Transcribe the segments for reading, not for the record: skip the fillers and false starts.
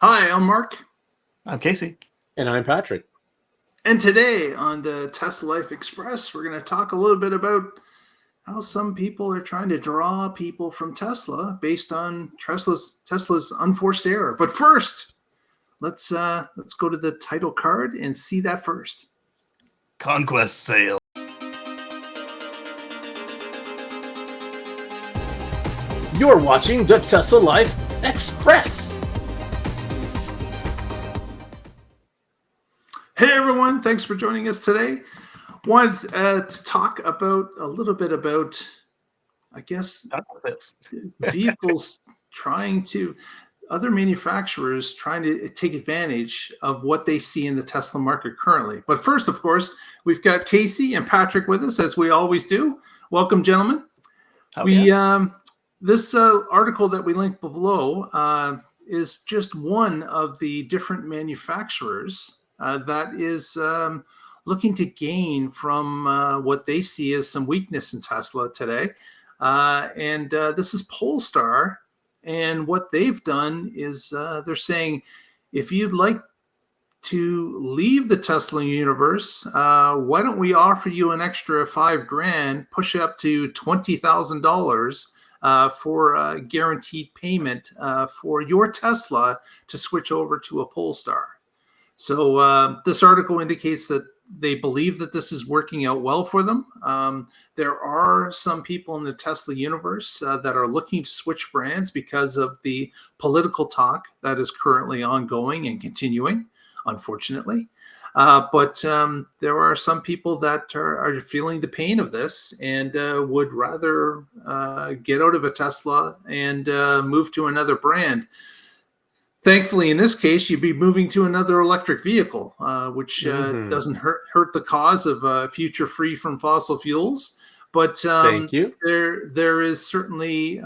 Hi, I'm Mark. I'm Casey. And I'm Patrick. And today on the Tesla Life Express, we're going to talk a little bit about how some people are trying to draw people from Tesla based on Tesla's unforced error. But first, let's go to the title card and see that first. Conquest sale. You're watching the Tesla Life Express. Hey everyone, thanks for joining us today. Wanted to talk about a little bit about, I guess, vehicles other manufacturers trying to take advantage of what they see in the Tesla market currently. But first, of course, we've got Casey and Patrick with us, as we always do. Welcome, gentlemen. This article that we linked below is just one of the different manufacturers that is looking to gain from what they see as some weakness in Tesla today. And this is Polestar. And what they've done is they're saying, if you'd like to leave the Tesla universe, why don't we offer you an extra $5,000, push it up to $20,000 for a guaranteed payment for your Tesla to switch over to a Polestar. So this article indicates that they believe that this is working out well for them. There are some people in the Tesla universe that are looking to switch brands because of the political talk that is currently ongoing and continuing, unfortunately. But there are some people that are feeling the pain of this and would rather get out of a Tesla and move to another brand. Thankfully, in this case, you'd be moving to another electric vehicle, which doesn't hurt the cause of a future free from fossil fuels. But Thank you. There is certainly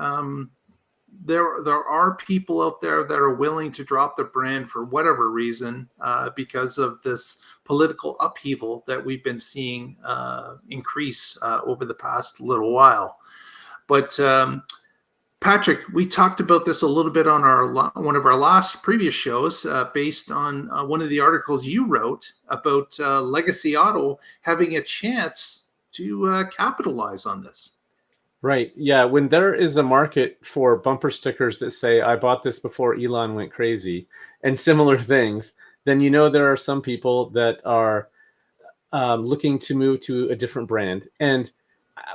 there are people out there that are willing to drop the brand for whatever reason because of this political upheaval that we've been seeing increase over the past little while. But Patrick, we talked about this a little bit on one of our last previous shows based on one of the articles you wrote about Legacy Auto having a chance to capitalize on this. Right. Yeah. When there is a market for bumper stickers that say, I bought this before Elon went crazy and similar things, then you know there are some people that are looking to move to a different brand. And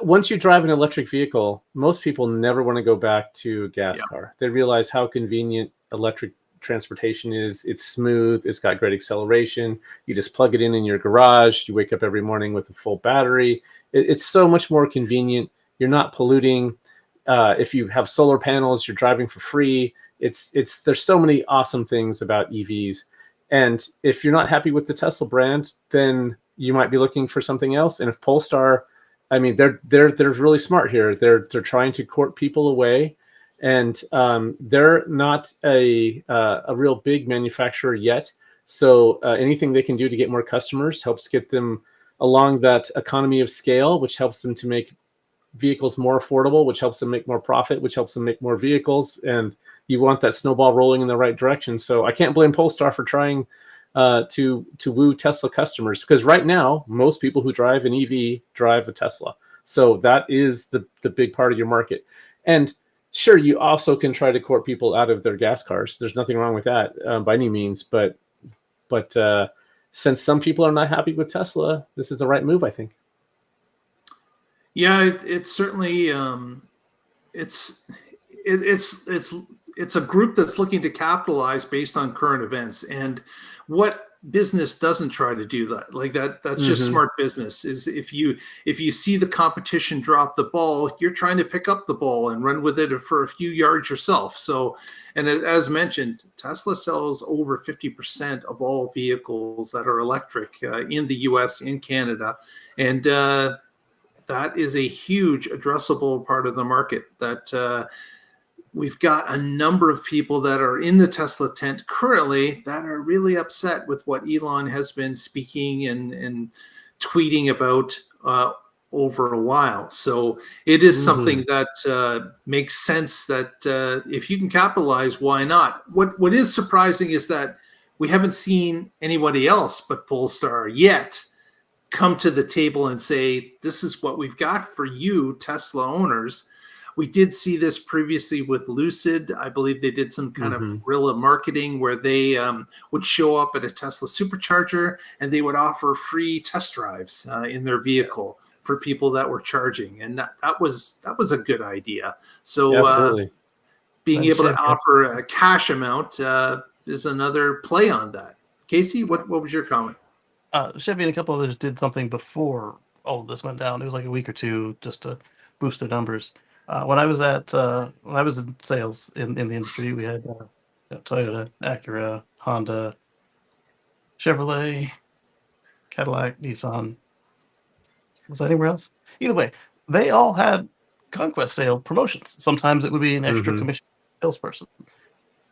once you drive an electric vehicle, most people never want to go back to a gas car. They realize how convenient electric transportation is. It's smooth. It's got great acceleration. You just plug it in your garage. You wake up every morning with a full battery. It's so much more convenient. You're not polluting. If you have solar panels, you're driving for free. There's so many awesome things about EVs. And if you're not happy with the Tesla brand, then you might be looking for something else. And if Polestar, I mean, they're really smart here. They're trying to court people away, and they're not a real big manufacturer yet. So anything they can do to get more customers helps get them along that economy of scale, which helps them to make vehicles more affordable, which helps them make more profit, which helps them make more vehicles. And you want that snowball rolling in the right direction. So I can't blame Polestar for trying to woo Tesla customers, because right now most people who drive an EV drive a Tesla. So that is the big part of your market. And sure, you also can try to court people out of their gas cars. There's nothing wrong with that by any means. But since some people are not happy with Tesla, this is the right move, I think. Yeah, it's certainly it's a group that's looking to capitalize based on current events. And what business doesn't try to do that? Like that's just smart business. Is if you see the competition drop the ball, you're trying to pick up the ball and run with it for a few yards yourself. So, and as mentioned, Tesla sells over 50% of all vehicles that are electric in the US and Canada. And that is a huge addressable part of the market that we've got a number of people that are in the Tesla tent currently that are really upset with what Elon has been speaking and tweeting about over a while. So it is something Mhm. that makes sense that if you can capitalize, why not? What is surprising is that we haven't seen anybody else but Polestar yet come to the table and say, this is what we've got for you, Tesla owners. We did see this previously with Lucid. I believe they did some kind of Mhm. guerrilla marketing where they would show up at a Tesla supercharger and they would offer free test drives in their vehicle for people that were charging, and that was a good idea. So Absolutely. being Nice, able yeah, to yeah. offer a cash amount is another play on that. Casey, what was your comment? Chevy and a couple others did something before all of this went down. It was like a week or two just to boost their numbers. When I was in sales in the industry, we had Toyota, Acura, Honda, Chevrolet, Cadillac, Nissan. Was that anywhere else? Either way, they all had conquest sale promotions. Sometimes it would be an extra Mhm. commission salesperson.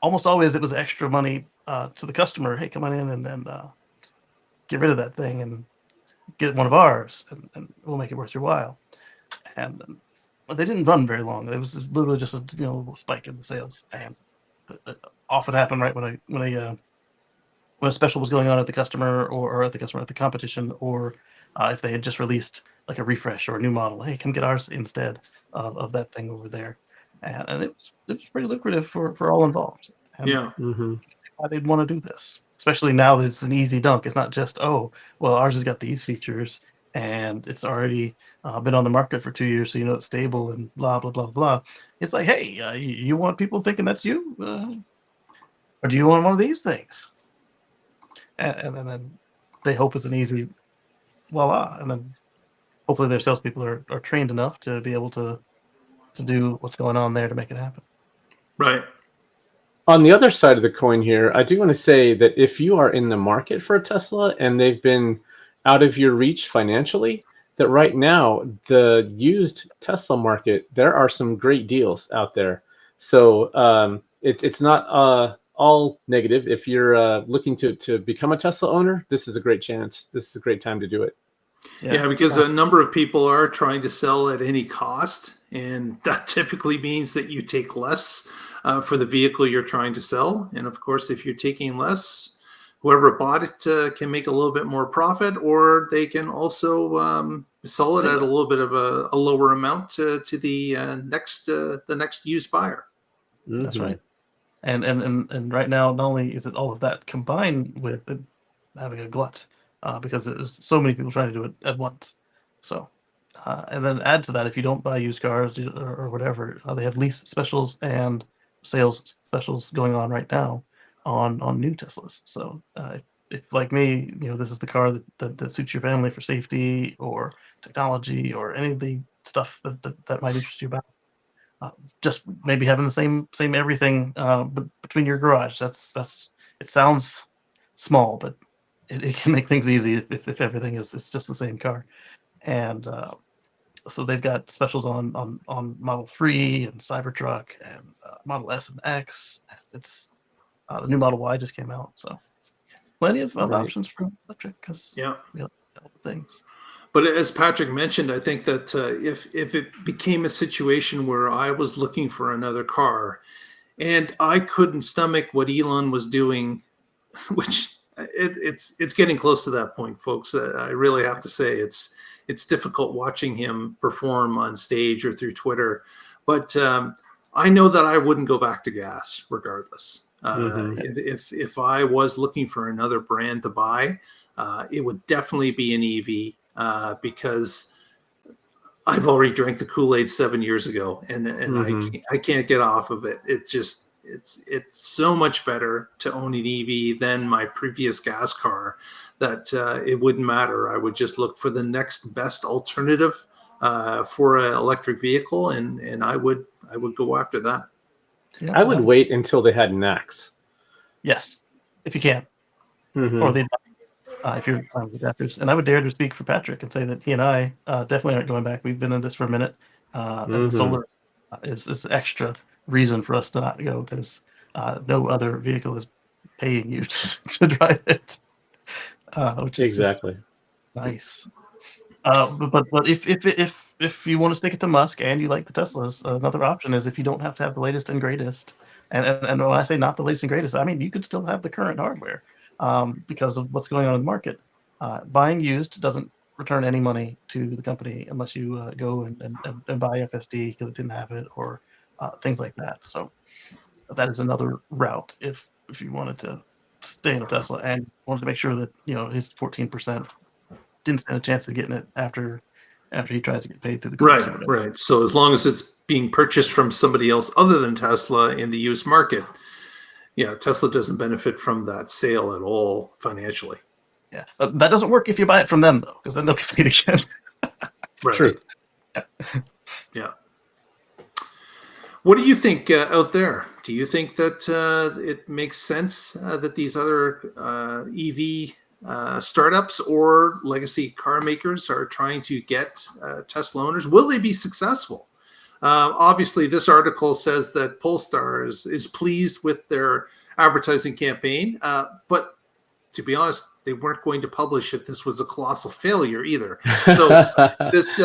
Almost always it was extra money to the customer. Hey, come on in and then get rid of that thing and get one of ours, and we'll make it worth your while. And they didn't run very long. It was literally just a little spike in the sales, and often happened right when a special was going on at the customer or at the customer at the competition, or if they had just released like a refresh or a new model. Hey, come get ours instead of that thing over there, and it was pretty lucrative for all involved. And Yeah. Mhm. why they'd want to do this, especially now that it's an easy dunk. It's not just, oh, well, ours has got these features and it's already been on the market for 2 years, so you know it's stable and blah blah blah blah. It's like, hey, you want people thinking that's you, or do you want one of these things? And then they hope it's an easy voila, and then hopefully their salespeople are trained enough to be able to do what's going on there to make it happen. Right. On the other side of the coin here, I do want to say that if you are in the market for a Tesla and they've been out of your reach financially, that right now the used Tesla market, there are some great deals out there. So it's not all negative. If you're looking to become a Tesla owner, this is a great chance. This is a great time to do it. Yeah. Yeah, because a number of people are trying to sell at any cost, and that typically means that you take less for the vehicle you're trying to sell. And of course, if you're taking less, whoever bought it can make a little bit more profit, or they can also sell it Yeah. at a little bit of a lower amount to the next used buyer. That's Hmm. right. And right now, not only is it all of that combined with it having a glut, because there's so many people trying to do it at once. So, and then add to that, if you don't buy used cars or whatever, they have lease specials and sales specials going on right now on new Teslas. So, if like me, this is the car that suits your family for safety or technology or any of the stuff that might interest you about, uh, just maybe having the same everything between your garage. That's it sounds small, but it can make things easy if everything is it's just the same car. And so they've got specials on Model 3 and Cybertruck and Model S and X. It's the new Model Y just came out, so plenty of Right. options for electric because Yeah. we like all the things. But as Patrick mentioned, I think that if it became a situation where I was looking for another car and I couldn't stomach what Elon was doing, which it's getting close to that point, folks. I really have to say it's difficult watching him perform on stage or through Twitter, but I know that I wouldn't go back to gas regardless. Hmm. If I was looking for another brand to buy, it would definitely be an EV because I've already drank the Kool-Aid 7 years ago, and Hmm. I can't get off of it. It's so much better to own an EV than my previous gas car that it wouldn't matter. I would just look for the next best alternative for an electric vehicle, and I would go after that. Yeah, I would wait until they had NACS. yes, if you can, or Hmm. they if you're fine with adapters. And I would dare to speak for Patrick and say that he and I definitely aren't going back. We've been in this for a minute, and the Hmm. solar is extra reason for us to not go because no other vehicle is paying you to drive it, which is just Exactly. nice. But if you want to stick it to Musk and you like the Teslas, another option is if you don't have to have the latest and greatest. And when I say not the latest and greatest, I mean you could still have the current hardware because of what's going on in the market. Buying used doesn't return any money to the company unless you go and buy FSD because it didn't have it or things like that. So that is another route if you wanted to stay in a Tesla and wanted to make sure that his 14% didn't stand a chance of getting it after he tries to get paid through the courts or Right, whatever. right. So as long as it's being purchased from somebody else other than Tesla in the used market, yeah, Tesla doesn't benefit from that sale at all financially. Yeah, that doesn't work if you buy it from them though, because then they'll get paid again. Right. True. Yeah. What do you think out there? Do you think that it makes sense that these other EV startups or legacy car makers are trying to get Tesla owners? Will they be successful? Obviously, this article says that Polestar is pleased with their advertising campaign, but to be honest, they weren't going to publish if this was a colossal failure either. So this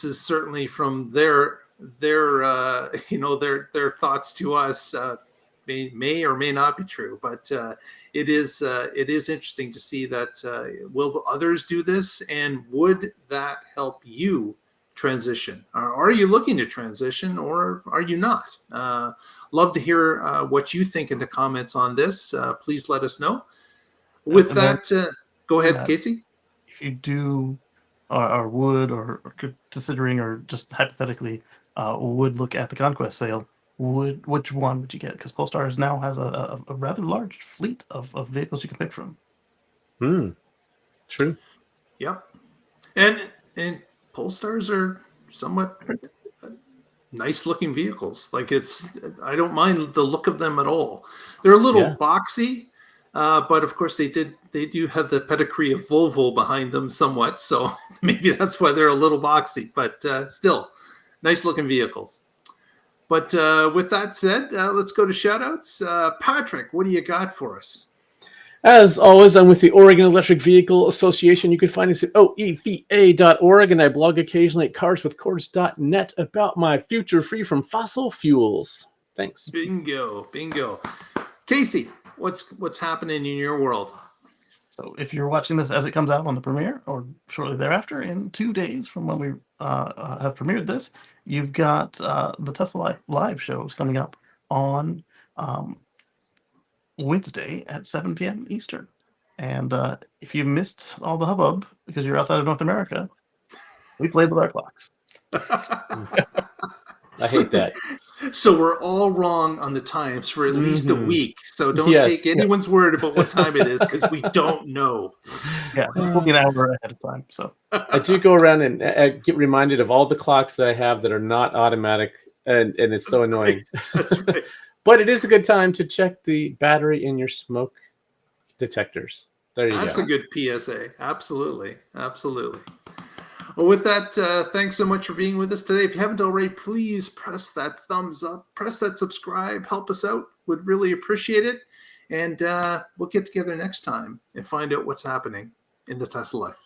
is certainly from their their thoughts to us. May or may not be true, but it is interesting to see that will others do this, and would that help you transition? Are you looking to transition, or are you not? Love to hear what you think in the comments on this. Please let us know. With And then that, go ahead, that Casey. if you do or would or considering or just hypothetically would look at the Conquest sale, which one would you get? Because Polestar now has a rather large fleet of vehicles you can pick from. True. Yep. And Polestars are somewhat nice looking vehicles. Like I don't mind the look of them at all. They're a little Yeah. boxy, but of course they do have the pedigree of Volvo behind them somewhat. So maybe that's why they're a little boxy, but still nice looking vehicles. But with that said, let's go to shoutouts. Patrick, what do you got for us? As always, I'm with the Oregon Electric Vehicle Association. You can find us at oeva.org, and I blog occasionally at carswithcords.net about my future free from fossil fuels. Thanks. Bingo. Casey, what's happening in your world? So if you're watching this as it comes out on the premiere or shortly thereafter, in 2 days from when we have premiered this, you've got the Tesla Live shows coming up on Wednesday at 7 p.m. Eastern. And if you missed all the hubbub because you're outside of North America, we played with our clocks. I hate that. So we're all wrong on the times for at least a week. So don't take anyone's word about what time it is, because we don't know. Yeah, we'll be an hour ahead of time. So I do go around and get reminded of all the clocks that I have that are not automatic, and it's so annoying. That's right. But it is a good time to check the battery in your smoke detectors. There you go. That's a good PSA. Absolutely. Well, with that, thanks so much for being with us today. If you haven't already, please press that thumbs up, press that subscribe, help us out. Would really appreciate it. And we'll get together next time and find out what's happening in the Tesla life.